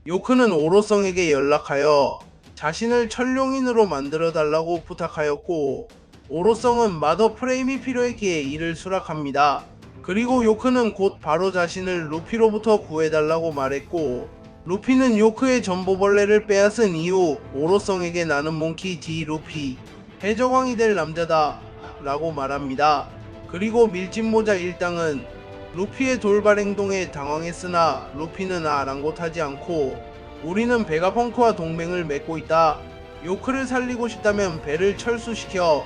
요크는 오로성에게 연락하여 자신을 천룡인으로 만들어달라고 부탁하였고, 오로성은 마더 프레임이 필요했기에 이를 수락합니다. 그리고 요크는 곧 바로 자신을 루피로부터 구해달라고 말했고, 루피는 요크의 전보벌레를 빼앗은 이후 오로성에게 나는 몽키 D 루피, 해적왕이 될 남자다 라고 말합니다. 그리고 밀짚모자 일당은 루피의 돌발 행동에 당황했으나 루피는 아랑곳하지 않고 우리는 베가펑크와 동맹을 맺고 있다. 요크를 살리고 싶다면 배를 철수시켜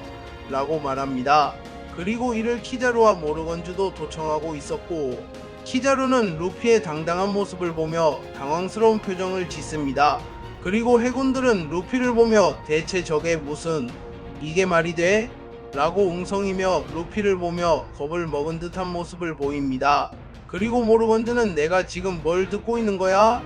라고 말합니다. 그리고 이를 키자루와 모르건즈도 도청하고 있었고, 키자루는 루피의 당당한 모습을 보며 당황스러운 표정을 짓습니다. 그리고 해군들은 루피를 보며 대체 저게 무슨 이게 말이 돼? 라고 웅성이며 루피를 보며 겁을 먹은 듯한 모습을 보입니다. 그리고 모르건즈는 내가 지금 뭘 듣고 있는 거야?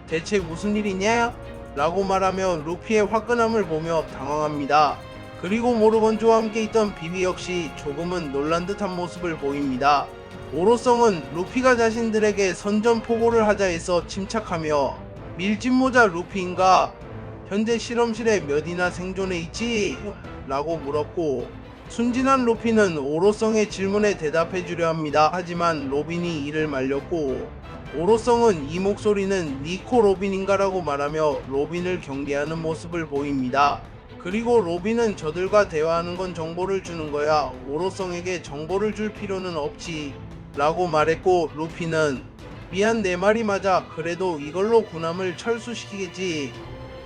대체 무슨 일이냐? 라고 말하며 루피의 화끈함을 보며 당황합니다. 그리고 모르건즈와 함께 있던 비비 역시 조금은 놀란 듯한 모습을 보입니다. 오로성은 루피가 자신들에게 선전포고를 하자 해서 침착하며 밀짚모자 루피인가? 현재 실험실에 몇이나 생존해 있지? 라고 물었고, 순진한 루피는 오로성의 질문에 대답해 주려 합니다. 하지만 로빈이 이를 말렸고, 오로성은 이 목소리는 니코 로빈인가 라고 말하며 로빈을 경계하는 모습을 보입니다. 그리고 로빈은 저들과 대화하는 건 정보를 주는 거야. 오로성에게 정보를 줄 필요는 없지 라고 말했고, 루피는 미안 내 말이 맞아. 그래도 이걸로 군함을 철수시키겠지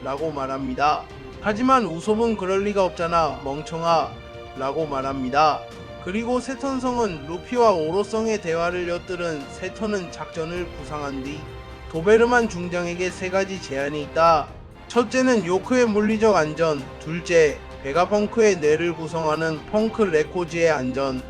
라고 말합니다. 하지만 우솝은 그럴 리가 없잖아 멍청아 라고 말합니다. 그리고 세턴성은 루피와 오로성의 대화를 엿들은 세턴은 작전을 구상한 뒤 도베르만 중장에게 세 가지 제안이 있다. 첫째는 요크의 물리적 안전, 둘째 베가펑크의 뇌를 구성하는 펑크 레코즈의 안전,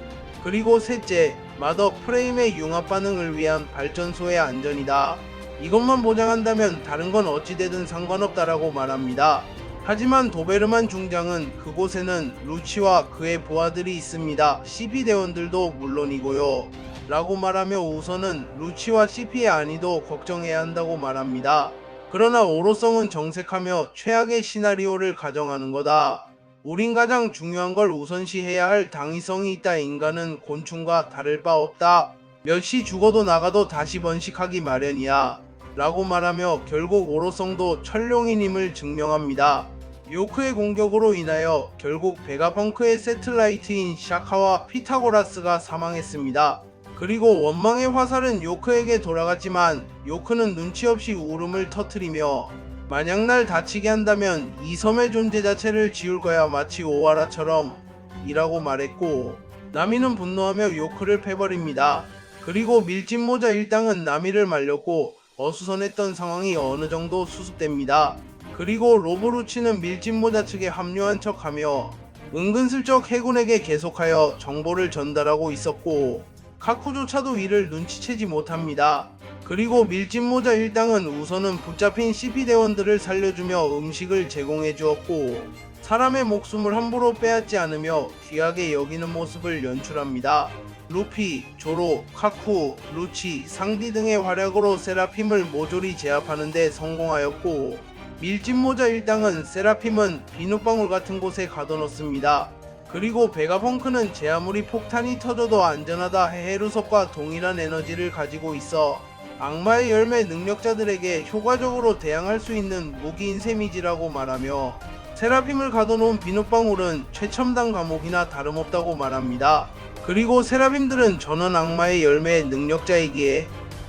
그리고 셋째 마더 프레임의 융합 반응을 위한 발전소의 안전이다. 이것만 보장한다면 다른 건 어찌되든 상관없다라고 말합니다. 하지만 도베르만 중장은 그곳에는 루치와 그의 부하들이 있습니다. CP 대원들도 물론이고요 라고 말하며 우선은 루치와 CP의 안위도 걱정해야 한다고 말합니다. 그러나 오로성은 정색하며 최악의 시나리오를 가정하는 거다. 우린 가장 중요한 걸 우선시해야 할 당위성이 있다. 인간은 곤충과 다를 바 없다. 몇시 죽어도 나가도 다시 번식하기 마련이야 라고 말하며 결국 오로성도 천룡인임을 증명합니다. 요크의 공격으로 인하여 결국 베가펑크의 세틀라이트인 샤카와 피타고라스가 사망했습니다. 그리고 원망의 화살은 요크에게 돌아갔지만 요크는 눈치 없이 울음을 터뜨리며 만약 날 다치게 한다면 이 섬의 존재 자체를 지울 거야 마치 오와라처럼 이라고 말했고, 나미는 분노하며 요크를 패버립니다. 그리고 밀짚모자 일당은 나미를 말렸고 어수선했던 상황이 어느 정도 수습됩니다. 그리고 로브루치는 밀짚모자 측에 합류한 척하며 은근슬쩍 해군에게 계속하여 정보를 전달하고 있었고, 카쿠조차도 이를 눈치채지 못합니다. 그리고 밀짚모자 일당은 우선은 붙잡힌 CP 대원들을 살려주며 음식을 제공해 주었고, 사람의 목숨을 함부로 빼앗지 않으며 귀하게 여기는 모습을 연출합니다. 루피, 조로, 카쿠, 루치, 상디 등의 활약으로 세라핌을 모조리 제압하는 데 성공하였고, 밀짚모자 일당은 세라핌은 비눗방울 같은 곳에 가둬놓습니다. 그리고 베가펑크는 제 아무리 폭탄이 터져도 안전하다 헤헤루석과 동일한 에너지를 가지고 있어 악마의 열매 능력자들에게 효과적으로 대항할 수 있는 무기인 셈이지라고 말하며, 세라핌을 가둬놓은 비눗방울은 최첨단 감옥이나 다름없다고 말합니다. 그리고 세라핌들은 전원 악마의 열매의 능력자이기에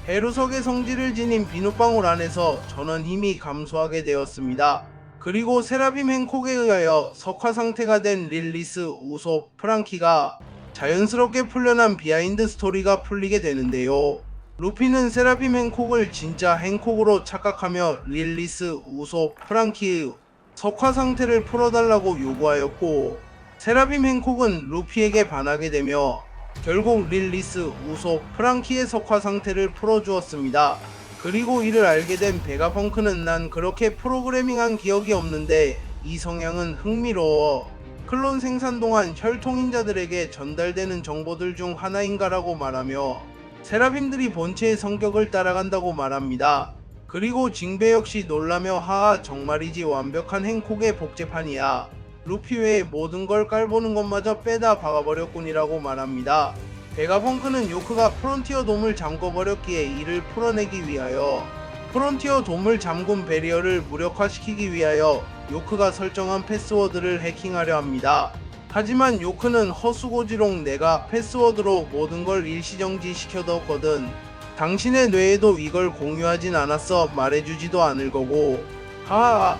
헤루석의 성질을 지닌 비눗방울 안에서 전원 힘이 감소하게 되었습니다. 그리고 세라핌 행콕에 의하여 석화 상태가 된 릴리스, 우솝, 프랑키가 자연스럽게 풀려난 비하인드 스토리가 풀리게 되는데요. 루피는 세라핌 행콕을 진짜 행콕으로 착각하며 릴리스, 우솝, 프랑키의 석화 상태를 풀어달라고 요구하였고, 세라핌 행콕은 루피에게 반하게 되며 결국 릴리스, 우솝, 프랑키의 석화 상태를 풀어주었습니다. 그리고 이를 알게 된 베가펑크는 난 그렇게 프로그래밍한 기억이 없는데 이 성향은 흥미로워. 클론 생산 동안 혈통인자들에게 전달되는 정보들 중 하나인가라고 말하며 세라핌들이 본체의 성격을 따라간다고 말합니다. 그리고 징베 역시 놀라며 하하 정말이지 완벽한 행콕의 복제판이야. 루피 외에 모든 걸 깔보는 것마저 빼다 박아버렸군이라고 말합니다. 베가펑크는 요크가 프론티어 돔을 잠궈버렸기에 이를 풀어내기 위하여 프론티어 돔을 잠근 베리어를 무력화시키기 위하여 요크가 설정한 패스워드를 해킹하려 합니다. 하지만 요크는 헛수고지롱 내가 패스워드로 모든 걸 일시정지 시켜뒀거든. 당신의 뇌에도 이걸 공유하진 않았어 말해주지도 않을 거고 하하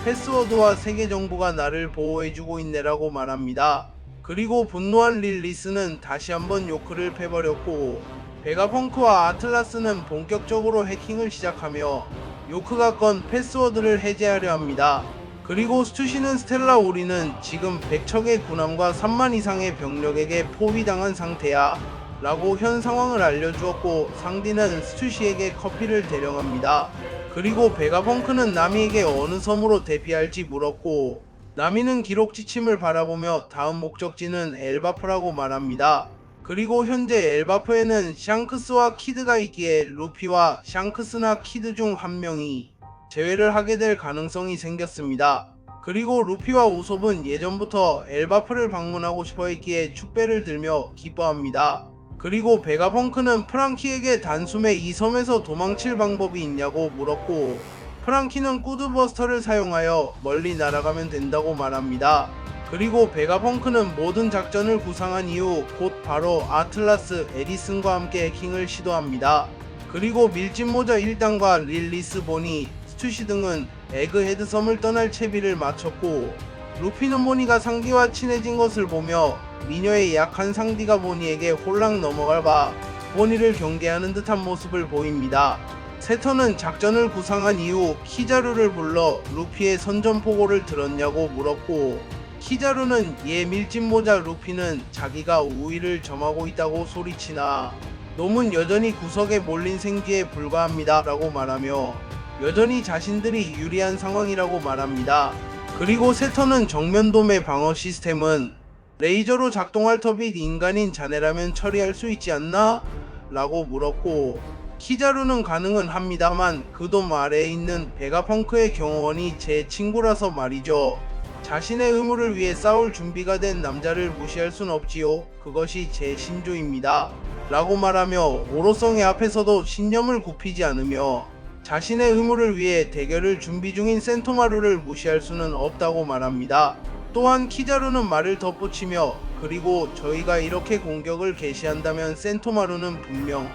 패스워드와 세계 정부가 나를 보호해주고 있네라고 말합니다. 그리고 분노한 릴리스는 다시 한번 요크를 패버렸고 베가펑크와 아틀라스는 본격적으로 해킹을 시작하며 요크가 건 패스워드를 해제하려 합니다. 그리고 스투시는 스텔라 오리는 지금 100척의 군함과 3만 이상의 병력에게 포위당한 상태야 라고 현 상황을 알려주었고 상디는 스투시에게 커피를 대령합니다. 그리고 베가펑크는 나미에게 어느 섬으로 대피할지 물었고 나미는 기록 지침을 바라보며 다음 목적지는 엘바프라고 말합니다. 그리고 현재 엘바프에는 샹크스와 키드가 있기에 루피와 샹크스나 키드 중 한 명이 제외를 하게 될 가능성이 생겼습니다. 그리고 루피와 우솝은 예전부터 엘바프를 방문하고 싶어 했기에 축배를 들며 기뻐합니다. 그리고 베가펑크는 프랑키에게 단숨에 이 섬에서 도망칠 방법이 있냐고 물었고 프랑키는 꾸드버스터를 사용하여 멀리 날아가면 된다고 말합니다. 그리고 베가펑크는 모든 작전을 구상한 이후 곧 바로 아틀라스 에디슨과 함께 해킹을 시도합니다. 그리고 밀짚모자 1단과 릴리스 보니, 스투시 등은 에그헤드 섬을 떠날 채비를 마쳤고 루피는 보니가 상디와 친해진 것을 보며 미녀의 약한 상디가 보니에게 홀랑 넘어갈바 보니를 경계하는 듯한 모습을 보입니다. 세터는 작전을 구상한 이후 키자루를 불러 루피의 선전포고를 들었냐고 물었고 키자루는 얘 밀짚모자 루피는 자기가 우위를 점하고 있다고 소리치나 놈은 여전히 구석에 몰린 생쥐에 불과합니다 라고 말하며 여전히 자신들이 유리한 상황이라고 말합니다. 그리고 세터는 정면돔의 방어 시스템은 레이저로 작동할 터빛 인간인 자네라면 처리할 수 있지 않나? 라고 물었고 키자루는 가능은 합니다만 그 돔 아래에 있는 베가펑크의 경호원이 제 친구라서 말이죠. 자신의 의무를 위해 싸울 준비가 된 남자를 무시할 순 없지요. 그것이 제 신조입니다. 라고 말하며 오로성의 앞에서도 신념을 굽히지 않으며 자신의 의무를 위해 대결을 준비 중인 센토마루를 무시할 수는 없다고 말합니다. 또한 키자루는 말을 덧붙이며 그리고 저희가 이렇게 공격을 개시한다면 센토마루는 분명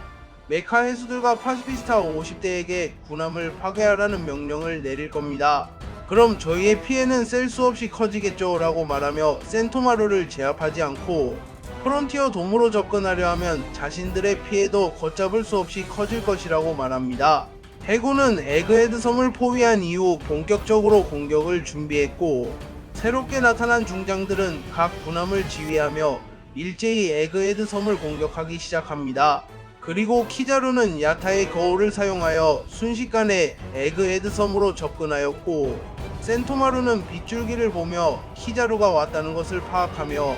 메카 해수들과 파시피스타 50대에게 군함을 파괴하라는 명령을 내릴 겁니다. 그럼 저희의 피해는 셀 수 없이 커지겠죠 라고 말하며 센토마루를 제압하지 않고 프론티어 돔으로 접근하려 하면 자신들의 피해도 걷잡을 수 없이 커질 것이라고 말합니다. 해군은 에그헤드 섬을 포위한 이후 본격적으로 공격을 준비했고 새롭게 나타난 중장들은 각 군함을 지휘하며 일제히 에그헤드 섬을 공격하기 시작합니다. 그리고 키자루는 야타의 거울을 사용하여 순식간에 에그헤드 섬으로 접근하였고 센토마루는 빗줄기를 보며 키자루가 왔다는 것을 파악하며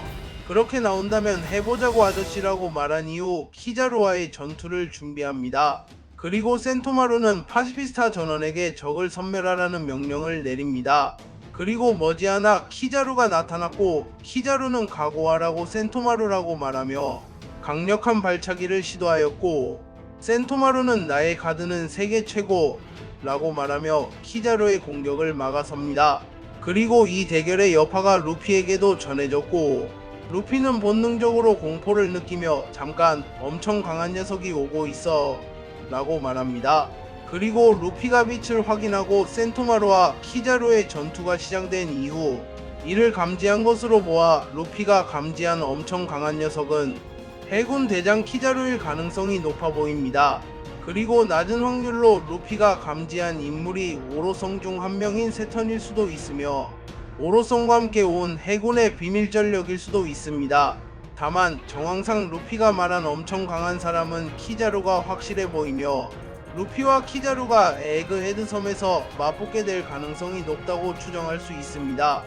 그렇게 나온다면 해보자고 아저씨라고 말한 이후 키자루와의 전투를 준비합니다. 그리고 센토마루는 파시피스타 전원에게 적을 섬멸하라는 명령을 내립니다. 그리고 머지않아 키자루가 나타났고 키자루는 각오하라고 센토마루라고 말하며 강력한 발차기를 시도하였고 센토마루는 나의 가드는 세계 최고 라고 말하며 키자루의 공격을 막아섭니다. 그리고 이 대결의 여파가 루피에게도 전해졌고 루피는 본능적으로 공포를 느끼며 잠깐 엄청 강한 녀석이 오고 있어 라고 말합니다. 그리고 루피가 빛을 확인하고 센토마루와 키자루의 전투가 시작된 이후 이를 감지한 것으로 보아 루피가 감지한 엄청 강한 녀석은 해군 대장 키자루일 가능성이 높아 보입니다. 그리고 낮은 확률로 루피가 감지한 인물이 오로성 중 한 명인 세턴일 수도 있으며 오로성과 함께 온 해군의 비밀 전력일 수도 있습니다. 다만 정황상 루피가 말한 엄청 강한 사람은 키자루가 확실해 보이며 루피와 키자루가 에그헤드 섬에서 맞붙게 될 가능성이 높다고 추정할 수 있습니다.